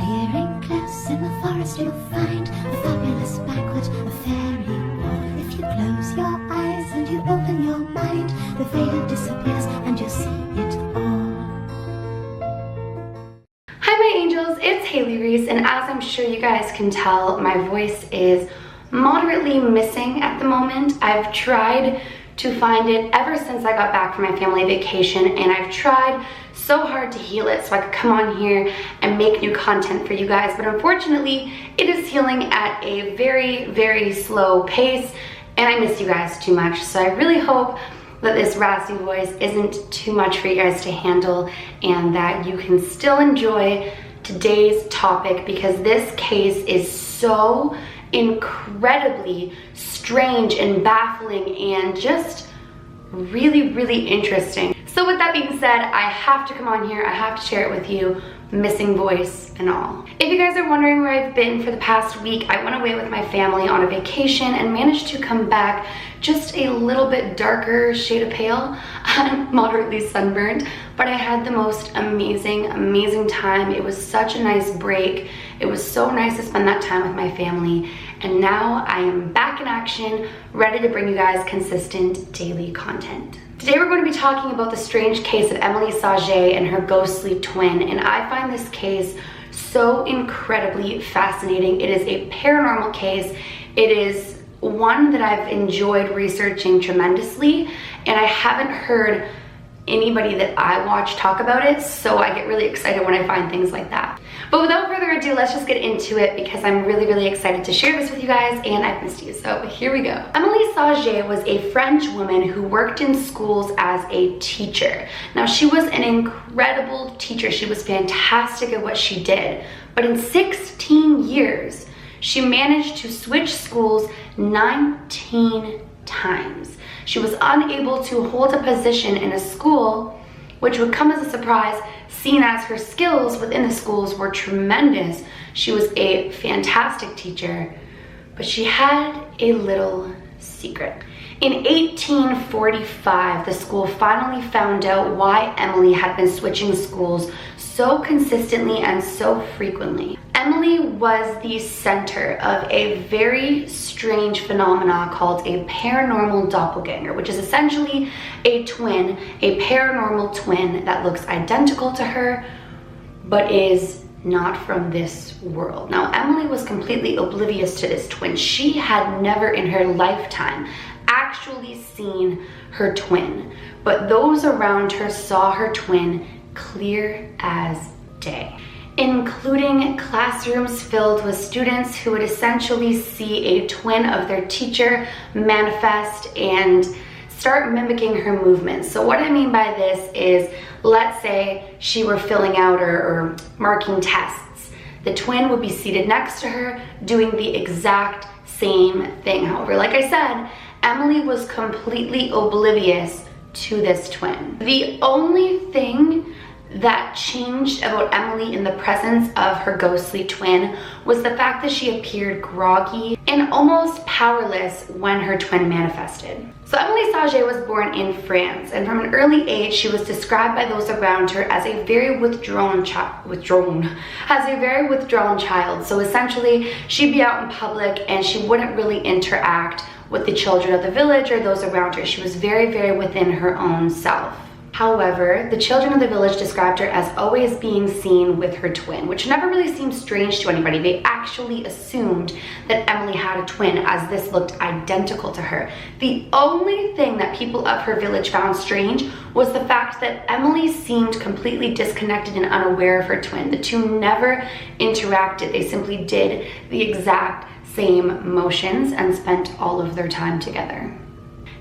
clearing close in the forest you'll find a fabulous banquet, a fairy ball. If you close your eyes and you open your mind, the veil disappears and you'll see it all. Hi my angels, it's Hailey Reese, and as I'm sure you guys can tell, my voice is moderately missing at the moment. I've tried to find it ever since I got back from my family vacation, and I've tried so hard to heal it so I could come on here and make new content for you guys, but unfortunately it is healing at a very slow pace, and I miss you guys too much. So I really hope that this raspy voice isn't too much for you guys to handle and that you can still enjoy today's topic, because this case is so incredibly strange and baffling and just really interesting. So with that being said, I have to come on here, I have to share it with you, missing voice and all. If you guys are wondering where I've been for the past week, I went away with my family on a vacation and managed to come back just a little bit darker shade of pale. I'm moderately sunburned, but I had the most amazing time. It was such a nice break. It was so nice to spend that time with my family, and now I am back in action, ready to bring you guys consistent daily content. Today we're going to be talking about the strange case of Emilie Sagee and her ghostly twin, and I find this case so incredibly fascinating. It is a paranormal case. It is one that I've enjoyed researching tremendously, and I haven't heard anybody that I watch talk about it, so I get really excited when I find things like that. But without further ado, let's just get into it, because I'm really excited to share this with you guys, and I've missed you, so here we go. Emilie Sagee was a French woman who worked in schools as a teacher. Now, she was an incredible teacher. She was fantastic at what she did, but in 16 years, she managed to switch schools 19 times. She was unable to hold a position in a school, which would come as a surprise, seeing as her skills within the schools were tremendous. She was a fantastic teacher, but she had a little secret. In 1845, the school finally found out why Emilie had been switching schools so consistently and so frequently. Emilie was the center of a very strange phenomena called a paranormal doppelganger, which is essentially a twin, a paranormal twin that looks identical to her, but is not from this world. Now, Emilie was completely oblivious to this twin. She had never in her lifetime actually seen her twin, but those around her saw her twin clear as day, including classrooms filled with students who would essentially see a twin of their teacher manifest and start mimicking her movements. So what I mean by this is, let's say she were filling out or marking tests. The twin would be seated next to her doing the exact same thing. However, like I said, Emilie was completely oblivious to this twin. The only thing that changed about Emilie in the presence of her ghostly twin was the fact that she appeared groggy and almost powerless when her twin manifested. So Emilie Sagee was born in France, and from an early age she was described by those around her as a very withdrawn child. So essentially she'd be out in public and she wouldn't really interact with the children of the village or those around her. She was very within her own self. However, the children of the village described her as always being seen with her twin, which never really seemed strange to anybody. They actually assumed that Emilie had a twin, as this looked identical to her. The only thing that people of her village found strange was the fact that Emilie seemed completely disconnected and unaware of her twin. The two never interacted. They simply did the exact same motions and spent all of their time together.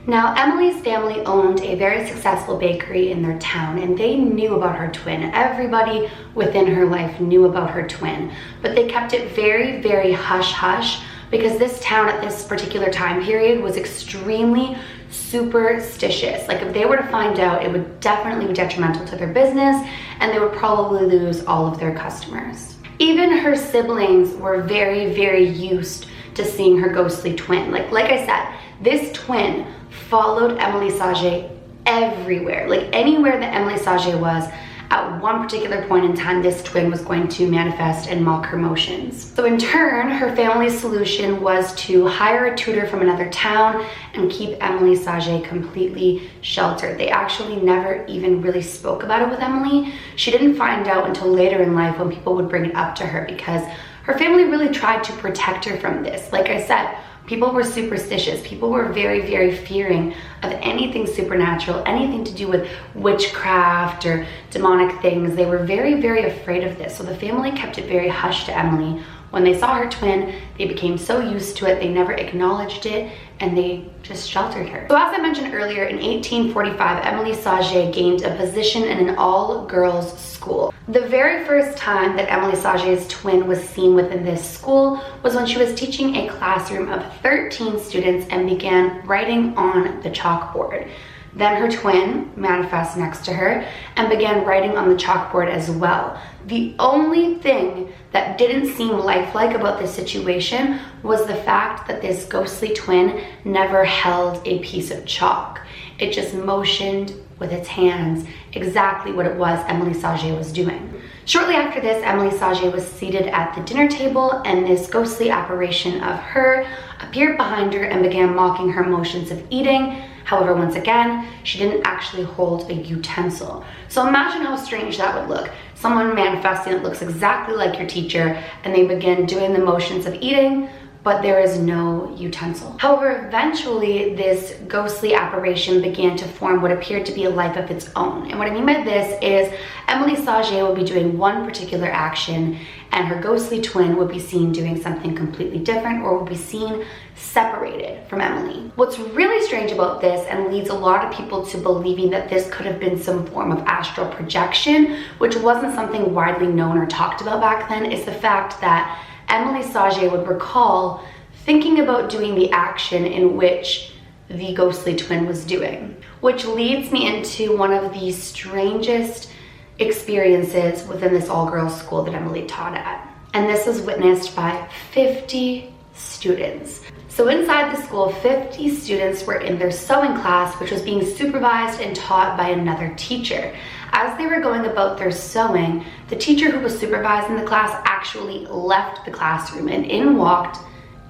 Now, Emilie's family owned a very successful bakery in their town, and they knew about her twin. Everybody within her life knew about her twin, but they kept it very hush-hush, because this town at this particular time period was extremely superstitious. Like, if they were to find out, it would definitely be detrimental to their business, and they would probably lose all of their customers. Even her siblings were very used to seeing her ghostly twin. Like I said, this twin followed Emilie Sagee everywhere. Like, anywhere that Emilie Sagee was, at one particular point in time, this twin was going to manifest and mock her motions. So in turn, her family's solution was to hire a tutor from another town and keep Emilie Sagee completely sheltered. They actually never even really spoke about it with Emilie. She didn't find out until later in life when people would bring it up to her, because her family really tried to protect her from this. Like I said, people were superstitious. People were very, very fearing of anything supernatural, anything to do with witchcraft or demonic things. They were very, very afraid of this. So the family kept it very hush to Emilie. When they saw her twin, they became so used to it, they never acknowledged it, and they just sheltered her. So as I mentioned earlier, in 1845, Emilie Sagee gained a position in an all-girls school. The very first time that Emilie Sagee's twin was seen within this school was when she was teaching a classroom of 13 students and began writing on the chalkboard. Then her twin manifests next to her and began writing on the chalkboard as well. The only thing that didn't seem lifelike about this situation was the fact that this ghostly twin never held a piece of chalk. It just motioned with its hands exactly what it was Emilie Sagee was doing. Shortly after this, Emilie Sagee was seated at the dinner table, and this ghostly apparition of her appeared behind her and began mocking her motions of eating. However, once again, she didn't actually hold a utensil. So imagine how strange that would look. Someone manifesting that looks exactly like your teacher, and they begin doing the motions of eating, but there is no utensil. However, eventually this ghostly apparition began to form what appeared to be a life of its own. And what I mean by this is Emilie Sagee will be doing one particular action, and her ghostly twin would be seen doing something completely different, or will be seen separated from Emilie. What's really strange about this, and leads a lot of people to believing that this could have been some form of astral projection, which wasn't something widely known or talked about back then, is the fact that Emilie Sagee would recall thinking about doing the action in which the ghostly twin was doing, which leads me into one of the strangest experiences within this all-girls school that Emilie taught at. And this was witnessed by 50 students. So inside the school, 50 students were in their sewing class, which was being supervised and taught by another teacher. As they were going about their sewing, the teacher who was supervising the class actually left the classroom, and in walked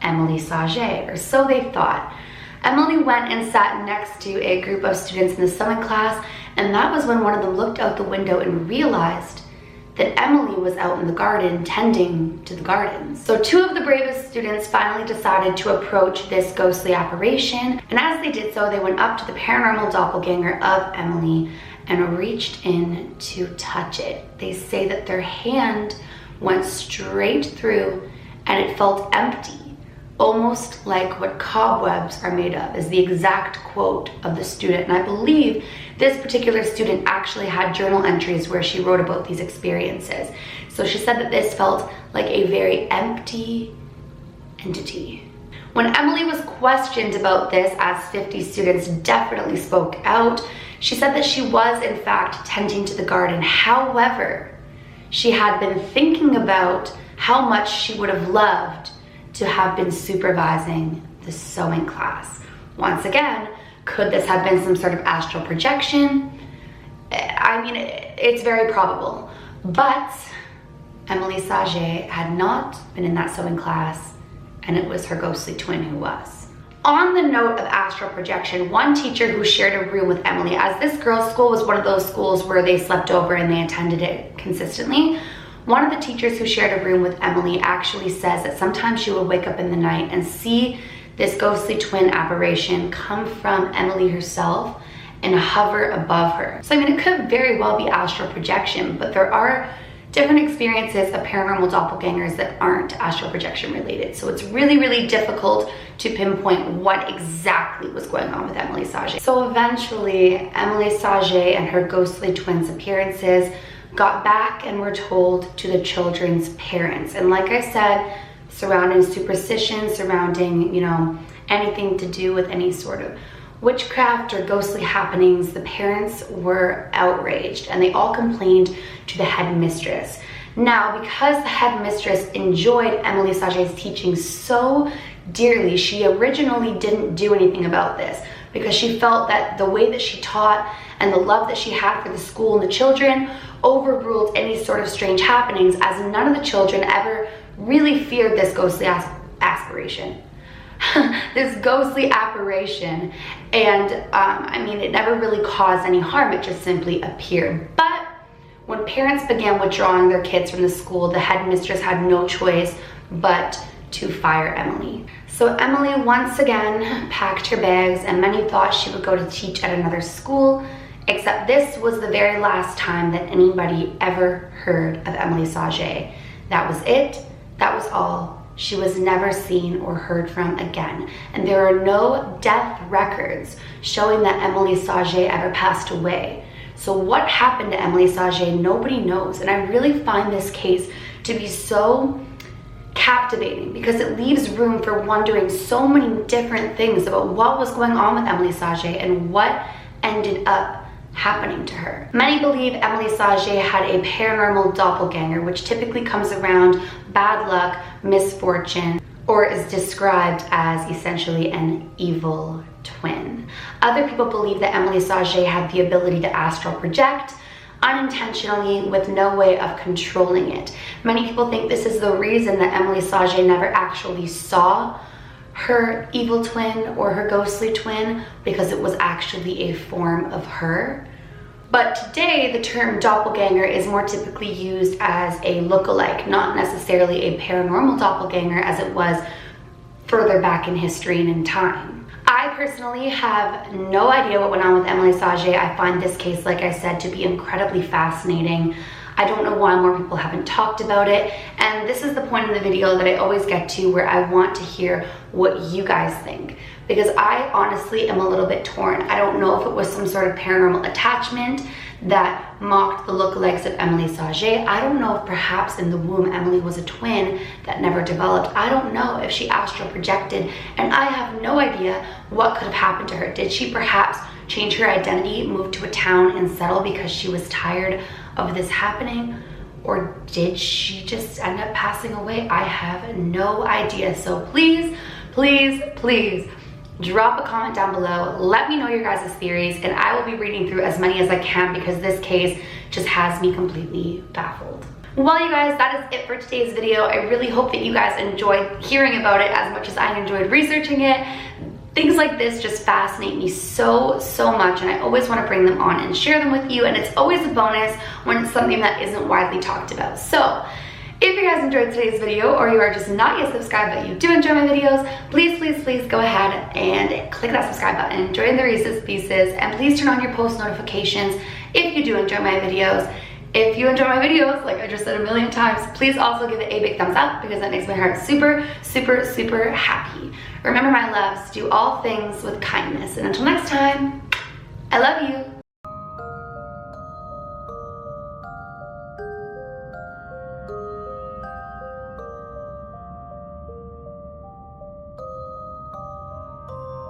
Emilie Sagee, or so they thought. Emilie went and sat next to a group of students in the sewing class, and that was when one of them looked out the window and realized that Emilie was out in the garden tending to the gardens. So two of the bravest students finally decided to approach this ghostly apparition, and as they did so, they went up to the paranormal doppelganger of Emilie and reached in to touch it. They say that their hand went straight through and it felt empty, almost like what cobwebs are made of, is the exact quote of the student. And I believe this particular student actually had journal entries where she wrote about these experiences. So she said that this felt like a very empty entity. When Emilie was questioned about this, as 50 students definitely spoke out, she said that she was in fact tending to the garden. However, she had been thinking about how much she would have loved to have been supervising the sewing class. Once again, could this have been some sort of astral projection? I mean, it's very probable. But Emilie Sagee had not been in that sewing class, and it was her ghostly twin who was. On the note of astral projection, one teacher who shared a room with Emilie, as this girls' school was one of those schools where they slept over and they attended it consistently, one of the teachers who shared a room with Emilie actually says that sometimes she would wake up in the night and see this ghostly twin apparition come from Emilie herself and hover above her. So I mean, it could very well be astral projection, but there are different experiences of paranormal doppelgangers that aren't astral projection related. So it's really, really difficult to pinpoint what exactly was going on with Emilie Sagee. So eventually, Emilie Sagee and her ghostly twin's appearances got back and were told to the children's parents. And like I said, surrounding superstition, surrounding, you know, anything to do with any sort of witchcraft or ghostly happenings, the parents were outraged and they all complained to the headmistress. Now, because the headmistress enjoyed Emilie Sagee's teaching so dearly, she originally didn't do anything about this because she felt that the way that she taught and the love that she had for the school and the children overruled any sort of strange happenings, as none of the children ever really feared this ghostly aspiration. This ghostly apparition. And I mean, it never really caused any harm, it just simply appeared. But when parents began withdrawing their kids from the school, the headmistress had no choice but to fire Emilie. So Emilie once again packed her bags, and many thought she would go to teach at another school, except this was the very last time that anybody ever heard of Emilie Sagee. That was it, that was all. She was never seen or heard from again. And there are no death records showing that Emilie Sagee ever passed away. So what happened to Emilie Sagee, nobody knows. And I really find this case to be so captivating because it leaves room for wondering so many different things about what was going on with Emilie Sagee and what ended up happening to her. Many believe Emilie Sagee had a paranormal doppelganger, which typically comes around bad luck, misfortune, or is described as essentially an evil twin. Other people believe that Emilie Sagee had the ability to astral project unintentionally with no way of controlling it. Many people think this is the reason that Emilie Sagee never actually saw her evil twin or her ghostly twin, because it was actually a form of her. But today, the term doppelganger is more typically used as a look-alike, not necessarily a paranormal doppelganger as it was further back in history and in time. I personally have no idea what went on with Emilie Sagee. I find this case, like I said, to be incredibly fascinating. I don't know why more people haven't talked about it, and this is the point in the video that I always get to where I want to hear what you guys think, because I honestly am a little bit torn. I don't know if it was some sort of paranormal attachment that mocked the lookalikes of Emilie Sagee. I don't know if perhaps in the womb Emilie was a twin that never developed. I don't know if she astral projected, and I have no idea what could have happened to her. Did she perhaps change her identity, move to a town and settle because she was tired of this happening? Or did she just end up passing away? I have no idea. So please, please, please drop a comment down below. Let me know your guys' theories, and I will be reading through as many as I can because this case just has me completely baffled. Well, you guys, that is it for today's video. I really hope that you guys enjoyed hearing about it as much as I enjoyed researching it. Things like this just fascinate me so much, and I always want to bring them on and share them with you, and it's always a bonus when it's something that isn't widely talked about. So if you guys enjoyed today's video, or you are just not yet subscribed but you do enjoy my videos, please go ahead and click that subscribe button, join the Reese's Pieces, and please turn on your post notifications if you do enjoy my videos. If you enjoy my videos, like I just said a million times, please also give it a big thumbs up because that makes my heart super happy. Remember, my loves, do all things with kindness, and until next time, I love you.